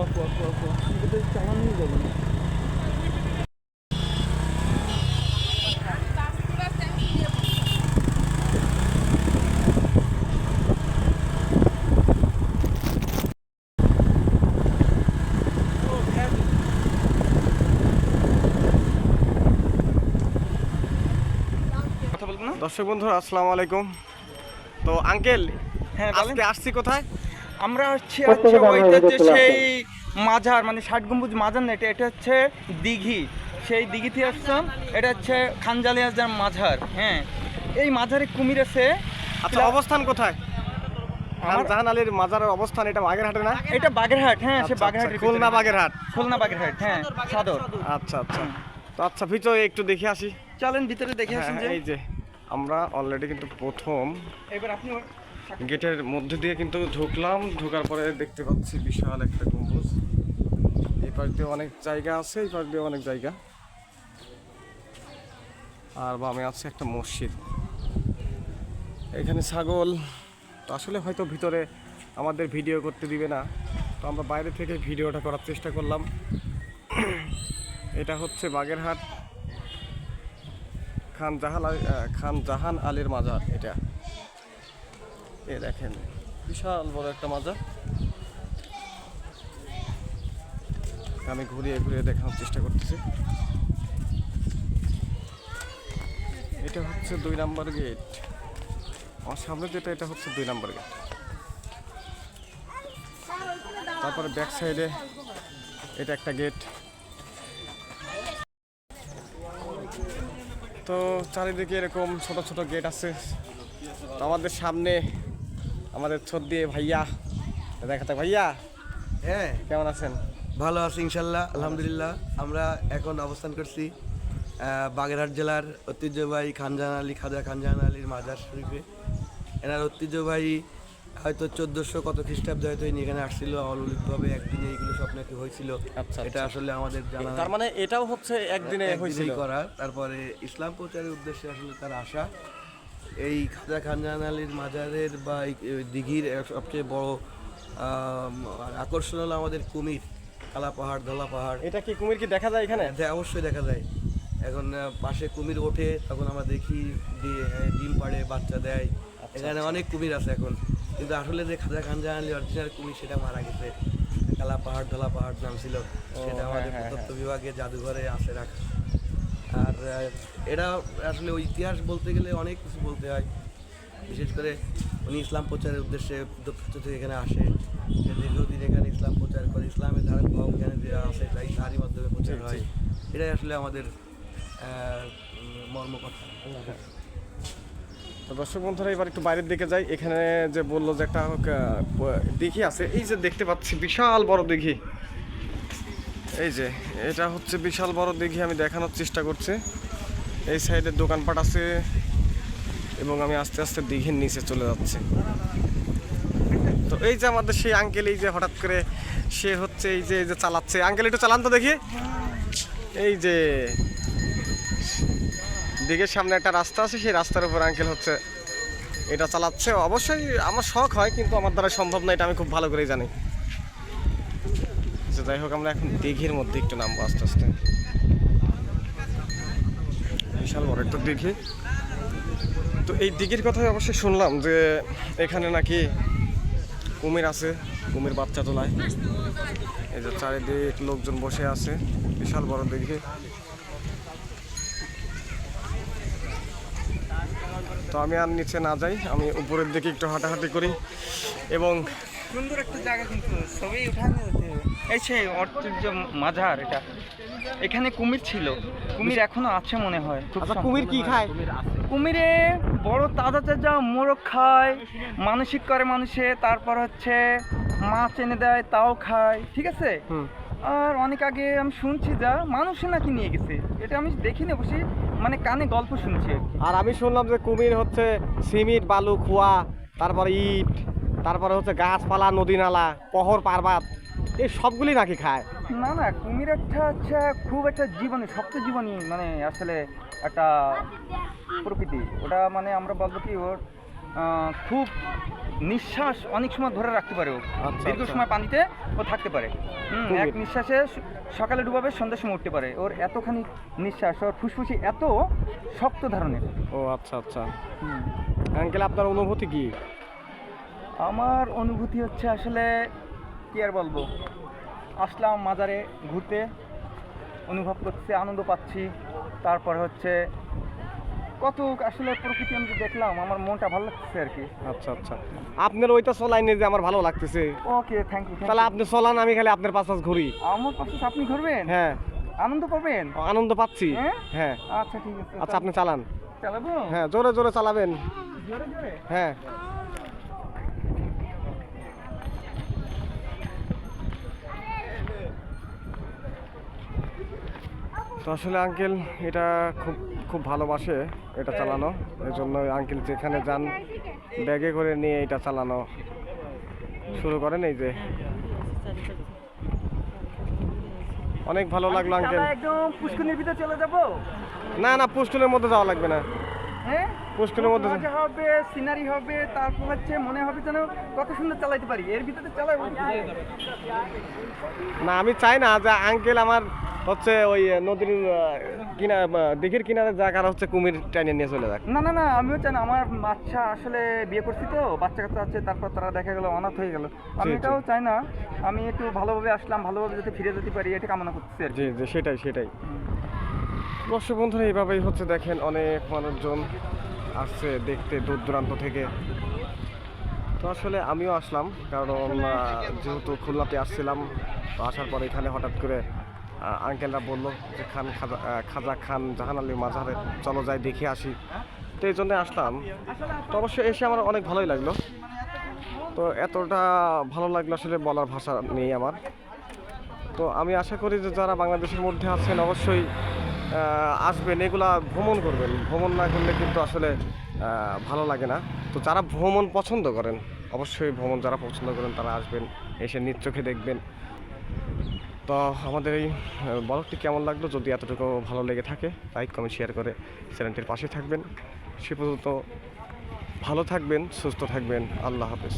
আপু আপু আপু আপনি তো চালানোই যাবে না। কথা বলবো না। দর্শক বন্ধুরা আসসালামু আলাইকুম। তো আঙ্কেল, হ্যাঁ আজকে আসছি কোথায়? আমরা হচ্ছে ওইটা হচ্ছে সেই মাজার, মানে 60 গম্বুজ মাজার না, এটা হচ্ছে দিঘি। সেই দিঘিতে আসলাম। এটা হচ্ছে খানজালিয়ার মাজার। হ্যাঁ, এই মাজারে কুমির আছে। আচ্ছা, অবস্থান কোথায়? আমার জাহান আলীর মাজারের অবস্থান এটা বাগেরহাটে না? এটা বাগেরহাট। হ্যাঁ, সে আচ্ছা, বাগেরহাট, আচ্ছা, খুলনা বাগেরহাট। খুলনা বাগেরহাট। হ্যাঁ, সাদর। আচ্ছা আচ্ছা। তো আচ্ছা, ভিতরে একটু দেখে আসি। চলেন ভিতরে দেখে আসুন। যে এই যে আমরা অলরেডি কিন্তু প্রথম এবার আপনি গেটের মধ্যে দিয়ে কিন্তু ঢুকলাম। ঢোকার পরে দেখতে পাচ্ছি বিশাল একটা গম্বুজ। এই পাশ দিয়ে অনেক জায়গা আছে, এই পাশ দিয়ে অনেক জায়গা। আর বামে আছে একটা মসজিদ। এখানে ছাগল। তো আসলে হয়তো ভিতরে আমাদের ভিডিও করতে দিবে না, তো আমরা বাইরে থেকে ভিডিওটা করার চেষ্টা করলাম। এটা হচ্ছে বাগেরহাট খান জাহান আলীর মাজার। এটা দেখেন বিশাল বড় একটা মাজার। আমি ঘুরিয়ে ঘুরিয়ে দেখানোর চেষ্টা করতেছি। এটা হচ্ছে 2 নম্বর গেট। আমার সামনে যেটা, এটা হচ্ছে 2 নম্বর গেট। তারপরে ব্যাক সাইডে এটা একটা গেট। তো চারিদিকে এরকম ছোট ছোট গেট আছে। তো আমাদের সামনে আমাদের দিয়ে ভাইয়া দেখাতে। ভাইয়া, হ্যাঁ, কেমন আছেন? ভালো আছি ইনশাল্লাহ, আলহামদুলিল্লাহ। আমরা এখন অবস্থান করছি বাগেরহাট জেলার ঐতিহ্যবাহী খাজা খানজাহান আলীর মাজার শরীফে। এনার ঐতিহ্যবাহী হয়তো 1400 কত খ্রিস্টাব্দে হয়তো ইনি এখানে আসছিল অলৌকিকভাবে। একদিনে এইগুলো সব নাকি হয়েছিল। আচ্ছা, এটা আসলে আমাদের জানা, তার মানে এটাও হচ্ছে একদিনে হয়েছিল করা। তারপরে ইসলাম প্রচারের উদ্দেশ্যে আসলে তার আশা। এই খাজা খানজাহান আলীর মাজারের বা এই দিঘির সবচেয়ে বড় আকর্ষণ হলো আমাদের কুমির। কালা পাহাড়, ধলা পাহাড়। এটা কি কুমির কি দেখা যায় এখানে? অবশ্যই দেখা যায়। এখন পাশে কুমির ওঠে, তখন আমরা দেখি ডিম পাড়ে, বাচ্চা দেয়। এখানে অনেক কুমির আছে এখন, কিন্তু আসলে যে খাজা খানজাহান আলী অরিজিনাল কুমির সেটা মারা গেছে। কালা পাহাড়, ধলা পাহাড় নাম ছিল। সেটা আমাদের প্রত্নতত্ত্ব বিভাগে জাদুঘরে আছে রাখা। আর এটা আসলে ওই ইতিহাস বলতে গেলে অনেক কিছু বলতে হয়। বিশেষ করে উনি ইসলাম প্রচারের উদ্দেশ্যে থেকে এখানে আসে। সে দীর্ঘদিন এখানে ইসলাম প্রচার করে। ইসলামের ধারক বাহক এখানে যে আছে তাই তারই মাধ্যমে প্রচার হয়। এটাই আসলে আমাদের মর্মকথা। তো দর্শক বন্ধুরা, এবার একটু বাইরের দিকে যাই। এখানে যে বললো যে একটা দিঘি আছে, এই যে দেখতে পাচ্ছি বিশাল বড় দিঘি। এই যে এটা হচ্ছে বিশাল বড় দিঘি। আমি দেখানোর চেষ্টা করছি। এই সাইডে দোকানপাট আছে এবং আমি আস্তে আস্তে দিঘির নিচে চলে যাচ্ছি। তো এই যে আমাদের সেই আঙ্কেল, এই যে হঠাৎ করে সে হচ্ছে এই যে চালাচ্ছে। আঙ্কেল একটু চালান তো দেখি। এই যে দিঘির সামনে একটা রাস্তা আছে, সেই রাস্তার উপর আঙ্কেল হচ্ছে এটা চালাচ্ছে। অবশ্যই আমার শখ হয়, কিন্তু আমার দ্বারা সম্ভব না, এটা আমি খুব ভালো করেই জানি। যাই হোক, আমরা এখন দিঘির মধ্যে একটু নামবো আস্তে আস্তে। বিশাল বড় একটা দিঘি। তো এই দিঘির কথাই অবশ্যই শুনলাম যে এখানে নাকি কুমির আছে, কুমির বাচ্চা তোলায়। এই যে চারিদিক লোকজন বসে আছে। বিশাল বড় দিঘি। তো আমি আর নিচে না যাই, আমি উপরের দিকে একটু হাঁটাহাঁটি করি। এবং সুন্দর একটা জায়গা, কিন্তু ছবি উঠানো এই সেই ঐতিহ্য মাজার। এটা এখানে কুমির ছিল, কুমির এখনো আছে মনে হয়। কুমির কি খায়? কুমিরে বড় তাজা তাজা মোরগ খায়, মানসিক করে মানুষে। তারপর হচ্ছে মাছ এনে দেয়, তাও খায়। ঠিক আছে। আর অনেক আগে আমি শুনছি যা মানুষে নাকি নিয়ে গেছে। এটা আমি দেখিনি অবশ্যই, মানে কানে গল্প শুনছি। আর আমি শুনলাম যে কুমির হচ্ছে সিমেন্ট, বালু, খোয়া, তারপরে ইট, তারপরে হচ্ছে গাছপালা, নদী নালা, পাহাড় পার্বত, এই সবগুলি নাকি খায়। না না, কুমির একটা হচ্ছে খুব একটা জীবনী, শক্ত জীবনী, মানে আসলে একটা প্রকৃতি। ওটা মানে আমরা বলবো কি, ওর খুব নিঃশ্বাস অনেক সময় ধরে রাখতে পারে ও, আচ্ছা, দীর্ঘ আচ্ছা। সময় পানিতে ও থাকতে পারে। কুমির। এক নিঃশ্বাসে সকালে ডুবাবে, সন্ধ্যার সময় উঠতে পারে। ওর এতখানি নিঃশ্বাস, ওর ফুসফুসি এত শক্ত ধরনের। ও আচ্ছা আচ্ছা। আঙ্কেল আপনার অনুভূতি কি? আমার অনুভূতি হচ্ছে আসলে কি আর বলবো, আসলাম মাজারে ঘুরতে, অনুভব করছি, আনন্দ পাচ্ছি। তারপর হচ্ছে কত আসলে প্রকৃতি আমি যে দেখলাম, আমার মনটা ভালো লাগছে আর কি। আচ্ছা আচ্ছা, আপনার ওইটা চলাই নিয়ে যে আমার ভালো লাগতেছে, ওকে, থ্যাংক ইউ। তাহলে আপনি চলান, আমি খালি আপনার পাশে ঘুরি। আমার পাশে আপনি ঘুরবেন? হ্যাঁ, আনন্দ পাবেন? আনন্দ পাচ্ছি। হ্যাঁ? হ্যাঁ আচ্ছা ঠিক আছে, আচ্ছা, আপনি চালান। চালাবো? হ্যাঁ, জোরে জোরে চালাবেন। জোরে জোরে? হ্যাঁ। তো আসলে আঙ্কেল এটা খুব খুব ভালোবাসে এটা চালানো, এই জন্য আঙ্কেল যেখানে যান ব্যাগে করে নিয়ে এটা চালানো শুরু করেন। এই যে অনেক ভালো লাগলো আঙ্কেল। চালা একদম পুষ্করিণীর ভিতরে চলে যাবো? না না, পুষ্করের মধ্যে যাওয়া লাগবে না। হ্যাঁ, পুষ্করের মধ্যে মজা হবে, সিনারি হবে, তারপর হচ্ছে মনে হবে যেন কত সুন্দর চালাইতে পারি, এর ভিতরে চালাই। না, আমি চাই না যে আঙ্কেল আমার হচ্ছে ওই নদীর দিঘির কিনারে যাক আর হচ্ছে কুমির টাইনে নিয়ে চলে যাক। না না না, আমিও চাই না। আমার বাচ্চা আসলে বিয়ে করছি তো, বাচ্চা কাচ্চা আছে, তারপর তারা দেখা গেল অনাথ হয়ে গেল। আমি জি, জি। এটাও চাই না। আমি একটু ভালোভাবে আসলাম, ভালোভাবে যাতে ফিরে যেতে পারি, এটা কামনা করতেছি আর কি। জি জি, সেটাই সেটাই। দর্শক বন্ধুরা, এইভাবেই হচ্ছে দেখেন অনেক মানুষজন আসছে দেখতে দূর দূরান্ত থেকে। তো আসলে আমিও আসলাম, কারণ যেহেতু খুলনাতে আসছিলাম, তো আসার পর এখানে হঠাৎ করে আঙ্কেলরা বললো যে খাজা খান জাহান আলী মাজারে চলো যাই দেখে আসি, তো এই জন্যে আসলাম। তো অবশ্যই এসে আমার অনেক ভালোই লাগলো। তো এতটা ভালো লাগলো আসলে বলার ভাষা নেই আমার। তো আমি আশা করি যে যারা বাংলাদেশের মধ্যে আছেন অবশ্যই আসবেন, এগুলা ভ্রমণ করবেন। ভ্রমণ না করলে কিন্তু আসলে ভালো লাগে না। তো যারা ভ্রমণ পছন্দ করেন, অবশ্যই ভ্রমণ যারা পছন্দ করেন তারা আসবেন, এসে নিজ চোখে দেখবেন। তো আমাদের এই ব্লগটি কেমন লাগলো, যদি এতটুকু ভালো লেগে থাকে লাইক কমেন্ট শেয়ার করে চ্যানেলটির পাশে থাকবেন। সে পর্যন্ত ভালো থাকবেন, সুস্থ থাকবেন। আল্লাহ হাফেজ।